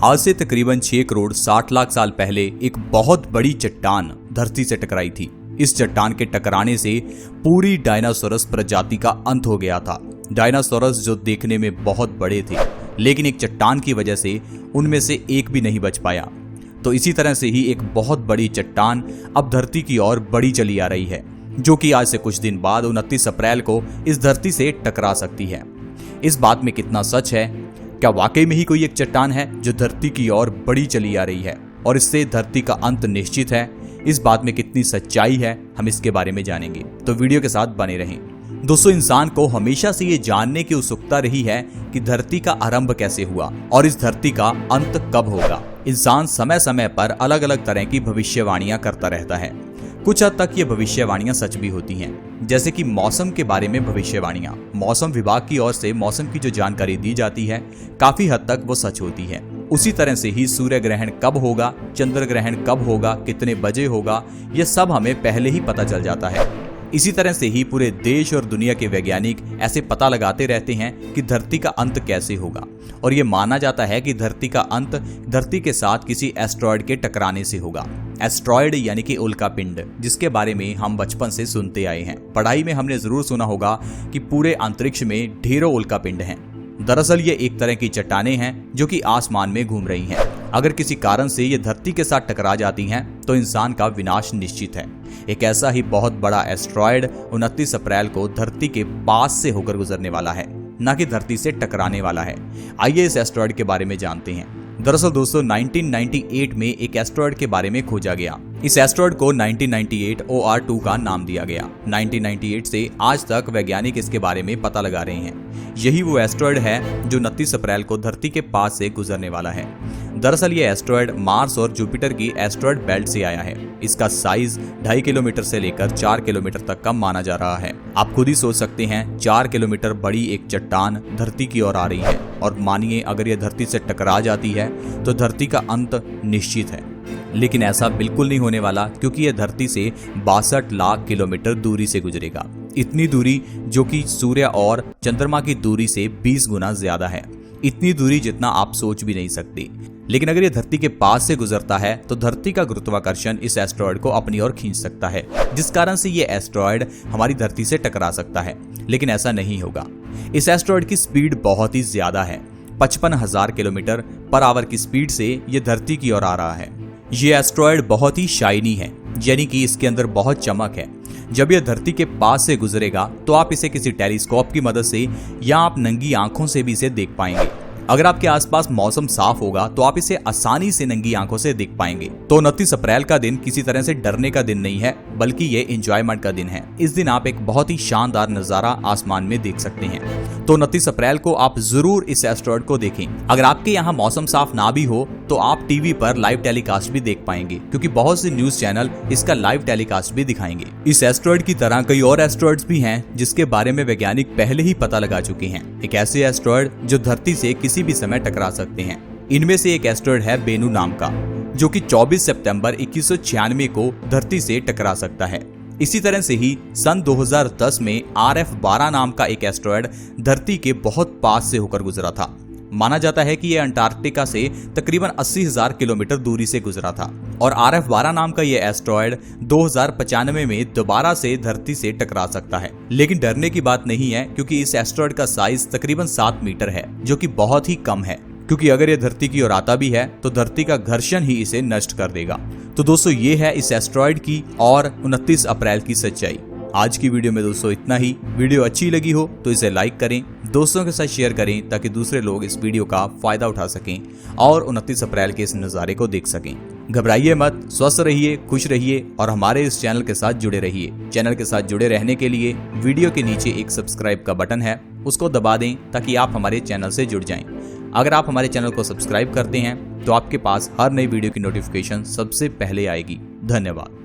आज से तकरीबन 6 करोड़ 60 लाख साल पहले एक बहुत बड़ी चट्टान धरती से टकराई थी। इस चट्टान के टकराने से पूरी डायनासोरस प्रजाति का अंत हो गया था। डायनासोरस जो देखने में बहुत बड़े थे, लेकिन एक चट्टान की वजह से उनमें से एक भी नहीं बच पाया। तो इसी तरह से ही एक बहुत बड़ी चट्टान अब धरती की ओर बढ़ी चली आ रही है, जो कि आज से कुछ दिन बाद 29 अप्रैल को इस धरती से टकरा सकती है। इस बात में कितना सच है? क्या वाकई में ही कोई एक चट्टान है जो धरती की ओर बढ़ी चली आ रही है और इससे धरती का अंत निश्चित है? इस बात में कितनी सच्चाई है, हम इसके बारे में जानेंगे, तो वीडियो के साथ बने रहें। दोस्तों, इंसान को हमेशा से ये जानने की उत्सुकता रही है कि धरती का आरंभ कैसे हुआ और इस धरती का अंत कब होगा। इंसान समय समय पर अलग अलग तरह की भविष्यवाणियां करता रहता है। कुछ हद तक ये भविष्यवाणियां सच भी होती हैं, जैसे कि मौसम के बारे में भविष्यवाणियां। मौसम विभाग की ओर से मौसम की जो जानकारी दी जाती है, काफी हद तक वो सच होती है। उसी तरह से ही सूर्य ग्रहण कब होगा, चंद्र ग्रहण कब होगा, कितने बजे होगा, ये सब हमें पहले ही पता चल जाता है। इसी तरह से ही पूरे देश और दुनिया के वैज्ञानिक ऐसे पता लगाते रहते हैं कि धरती का अंत कैसे होगा, और ये माना जाता है कि धरती का अंत धरती के साथ किसी एस्ट्रॉयड के टकराने से होगा। एस्ट्रॉयड यानी कि उल्कापिंड, जिसके बारे में हम बचपन से सुनते आए हैं। पढ़ाई में हमने जरूर सुना होगा कि पूरे अंतरिक्ष में ढेरों उल्कापिंड हैं। दरअसल ये एक तरह की चट्टानें हैं जो कि आसमान में घूम रही हैं। अगर किसी कारण से ये धरती के साथ टकरा जाती हैं तो इंसान का विनाश निश्चित है। एक ऐसा ही बहुत बड़ा एस्ट्रॉयड 29 अप्रैल को धरती के पास से होकर गुजरने वाला है, न कि धरती से टकराने वाला है। आइए इस एस्ट्रॉयड के बारे में जानते हैं। दरअसल दोस्तों, 1998 में एक एस्ट्रॉयड के बारे में खोजा गया। इस एस्ट्रॉयड को 1998 OR2 का नाम दिया गया। 1998 से आज तक वैज्ञानिक इसके बारे में पता लगा रहे हैं। यही वो एस्ट्रॉयड है जो 29 अप्रैल को धरती के पास से गुजरने वाला है। दरअसल ये एस्ट्रॉयड मार्स और जुपिटर की एस्ट्रॉयड बेल्ट से आया है। इसका साइज 2.5 किलोमीटर से लेकर 4 किलोमीटर तक का माना जा रहा है। आप खुद ही सोच सकते हैं, 4 किलोमीटर बड़ी एक चट्टान धरती की ओर आ रही है, और मानिए अगर यह धरती से टकरा जाती है तो धरती का अंत निश्चित है। लेकिन ऐसा बिल्कुल नहीं होने वाला, क्योंकि यह धरती से 62 लाख किलोमीटर दूरी से गुजरेगा। इतनी दूरी जो कि सूर्य और चंद्रमा की दूरी से 20 गुना ज्यादा है। इतनी दूरी जितना आप सोच भी नहीं सकते। लेकिन अगर ये धरती के पास से गुजरता है तो धरती का गुरुत्वाकर्षण इस एस्ट्रॉयड को अपनी ओर खींच सकता है, जिस कारण से ये एस्ट्रॉयड हमारी धरती से टकरा सकता है। लेकिन ऐसा नहीं होगा। इस एस्ट्रॉयड की स्पीड बहुत ही ज्यादा है। 55,000 किलोमीटर पर आवर की स्पीड से ये धरती की ओर आ रहा है। ये एस्ट्रॉयड बहुत ही शाइनी है, यानी कि इसके अंदर बहुत चमक है। जब यह धरती के पास से गुजरेगा तो आप इसे किसी टेलीस्कोप की मदद से या आप नंगी आंखों से भी इसे देख पाएंगे। अगर आपके आसपास मौसम साफ होगा तो आप इसे आसानी से नंगी आंखों से देख पाएंगे। तो 29 अप्रैल का दिन किसी तरह से डरने का दिन नहीं है, बल्कि ये एंजॉयमेंट का दिन है। इस दिन आप एक बहुत ही शानदार नजारा आसमान में देख सकते हैं। तो 29 अप्रैल को आप जरूर इस एस्ट्रॉयड को देखें। अगर आपके यहाँ मौसम साफ ना भी हो तो आप टीवी पर लाइव टेलीकास्ट भी देख पाएंगे, क्योंकि बहुत से न्यूज चैनल इसका लाइव टेलीकास्ट भी दिखाएंगे। इस एस्ट्रॉयड की तरह कई और एस्ट्रॉयड्स भी हैं जिसके बारे में वैज्ञानिक पहले ही पता लगा चुके हैं। एक ऐसे एस्ट्रॉयड जो धरती से किसी भी समय टकरा सकते हैं। इनमें से एक एस्ट्रॉयड है बेनू नाम का, जो कि 24 सितंबर 2196 को धरती से टकरा सकता है। इसी तरह से ही सन 2010 में RF-12 नाम का एक एस्ट्रॉयड धरती के बहुत पास से होकर गुजरा था। माना जाता है कि यह अंटार्कटिका से तकरीबन 80,000 किलोमीटर दूरी से गुजरा था, और RF-12 नाम का यह एस्ट्रॉयड 2095 में दोबारा से धरती से टकरा सकता है। लेकिन डरने की बात नहीं है, क्योंकि इस एस्ट्रॉयड का साइज तकरीबन 7 मीटर है, जो कि बहुत ही कम है। क्योंकि अगर यह धरती की ओर आता भी है तो धरती का घर्षण ही इसे नष्ट कर देगा। तो दोस्तों, ये है इस एस्ट्रॉयड की और 29 अप्रैल की सच्चाई। आज की वीडियो में दोस्तों इतना ही। वीडियो अच्छी लगी हो तो इसे लाइक करें, दोस्तों के साथ शेयर करें, ताकि दूसरे लोग इस वीडियो का फायदा उठा सकें और 29 अप्रैल के इस नज़ारे को देख सकें। घबराइए मत, स्वस्थ रहिए, खुश रहिए और हमारे इस चैनल के साथ जुड़े रहिए। चैनल के साथ जुड़े रहने के लिए वीडियो के नीचे एक सब्सक्राइब का बटन है, उसको दबा दें ताकि आप हमारे चैनल से जुड़ जाएं। अगर आप हमारे चैनल को सब्सक्राइब करते हैं तो आपके पास हर नई वीडियो की नोटिफिकेशन सबसे पहले आएगी। धन्यवाद।